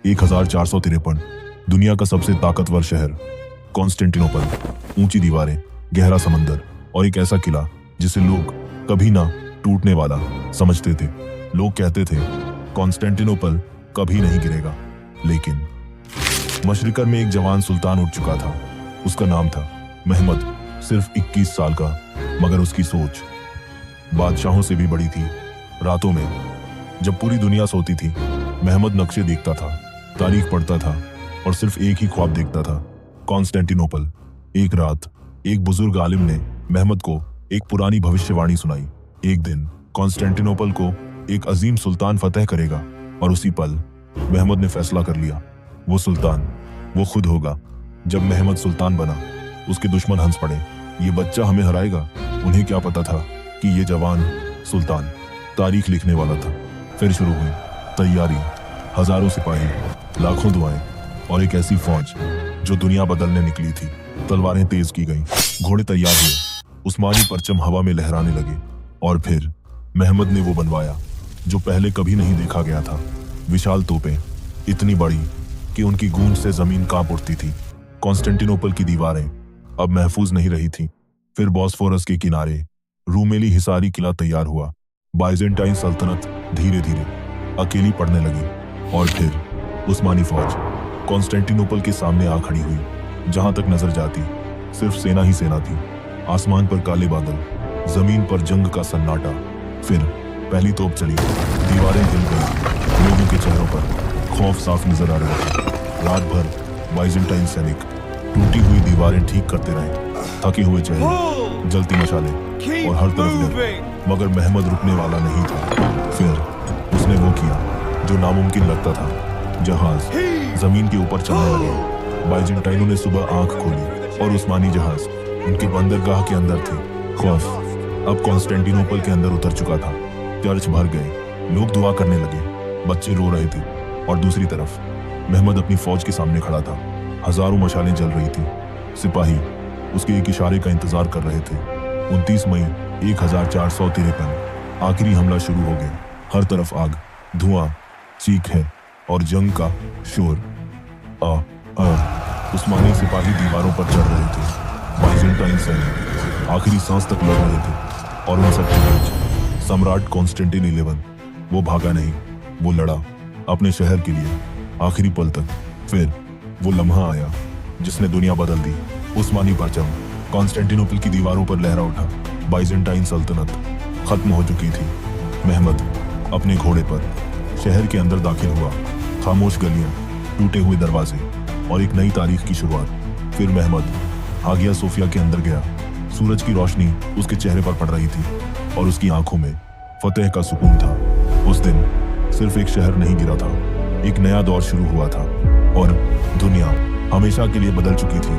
1453। दुनिया का सबसे ताकतवर शहर कॉन्स्टेंटिनोपल। ऊंची दीवारें, गहरा समंदर और एक ऐसा किला जिसे लोग कभी ना टूटने वाला समझते थे। लोग कहते थे कॉन्स्टेंटिनोपल कभी नहीं गिरेगा, लेकिन मशरिकन में एक जवान सुल्तान उठ चुका था। उसका नाम था महमद। सिर्फ 21 साल का, मगर उसकी सोच बादशाहों से भी बड़ी थी। रातों में जब पूरी दुनिया सोती थी, महमद नक्शे देखता था, तारीख पढ़ता था और सिर्फ एक ही ख्वाब देखता था, कॉन्स्टेंटिनोपल। एक रात एक बुजुर्ग आलिम ने महमद को एक पुरानी भविष्यवाणी सुनाई। एक दिन कॉन्स्टेंटिनोपल को एक अजीम सुल्तान फतेह करेगा, और उसी पल महमद ने फैसला कर लिया, वो सुल्तान वो खुद होगा। जब महमद सुल्तान बना, उसके दुश्मन हंस पड़े, ये बच्चा हमें हराएगा। उन्हें क्या पता था कि ये जवान सुल्तान तारीख लिखने वाला था। फिर शुरू हुई तैयारी। हजारों सिपाही, लाखों दुआएं और एक ऐसी फौज जो दुनिया बदलने निकली थी। तलवारें तेज की गईं, घोड़े तैयार हुए, उस्मानी परचम हवा में लहराने लगे। और फिर महमद ने वो बनवाया जो पहले कभी नहीं देखा गया था। विशाल तोपें, इतनी बड़ी कि उनकी गूंज से जमीन कांप उठती थी। कॉन्स्टेंटिनोपल की दीवारें अब महफूज नहीं रही थी। फिर बॉस्फोरस के किनारे रूमेली हिसारी किला तैयार हुआ। बाइजेंटाइन सल्तनत धीरे धीरे अकेली पड़ने लगी। और फिर उस्मानी फौज कॉन्स्टेंटिनोपल के सामने आ खड़ी हुई। जहां तक नजर जाती, सिर्फ सेना ही सेना थी। आसमान पर काले बादल, जमीन पर जंग का सन्नाटा। फिर पहली तोप चली, दीवारें हिल गई। लोगों के चेहरों पर खौफ साफ नजर आ रहा था। रात भर बाइजेंटाइन सैनिक टूटी हुई दीवारें ठीक करते रहे। थके हुए चेहरे, जलती मशालें और हर तरफ डर। मगर महमद रुकने वाला नहीं था। फिर उसने वो किया जो नामुमकिन लगता था। जहाज जमीन के ऊपर चलने लगे। बाइजेंटाइनों ने सुबह आंख खोली और उस्मानी जहाज उनके बंदरगाह के अंदर थे। खौफ अब कॉन्स्टेंटिनोपल के अंदर उतर चुका था। चर्च भर गए, लोग दुआ करने लगे, बच्चे रो रहे थे। और दूसरी तरफ महमद अपनी फौज के सामने खड़ा था। हजारों मशालें जल रही थी। सिपाही उसके एक इशारे का इंतजार कर रहे थे। 29 मई 1453 आखिरी हमला शुरू हो गया। हर तरफ आग, धुआं, चीखें और जंग का शोर। उस्मानी सिपाही दीवारों पर चढ़ रहे थे। बाइजेंटाइन सैनिक आखिरी सांस तक लड़ रहे थे। और उन सबके बीच सम्राट कॉन्स्टेंटिन 11, वो भागा नहीं, वो लड़ा अपने शहर के लिए आखिरी पल तक। फिर वो लम्हा आया जिसने दुनिया बदल दी। उस्मानी परचम कॉन्स्टेंटिनोपल की दीवारों पर लहरा उठा। बाइजेंटाइन सल्तनत खत्म हो चुकी थी। महमद अपने घोड़े पर शहर के अंदर दाखिल हुआ। खामोश गलियां, टूटे हुए दरवाजे और एक नई तारीख की शुरुआत। फिर महमद हागिया सोफिया के अंदर गया। सूरज की रोशनी उसके चेहरे पर पड़ रही थी और उसकी आंखों में फतेह का सुकून था। उस दिन सिर्फ एक शहर नहीं गिरा था, एक नया दौर शुरू हुआ था और दुनिया हमेशा के लिए बदल चुकी थी।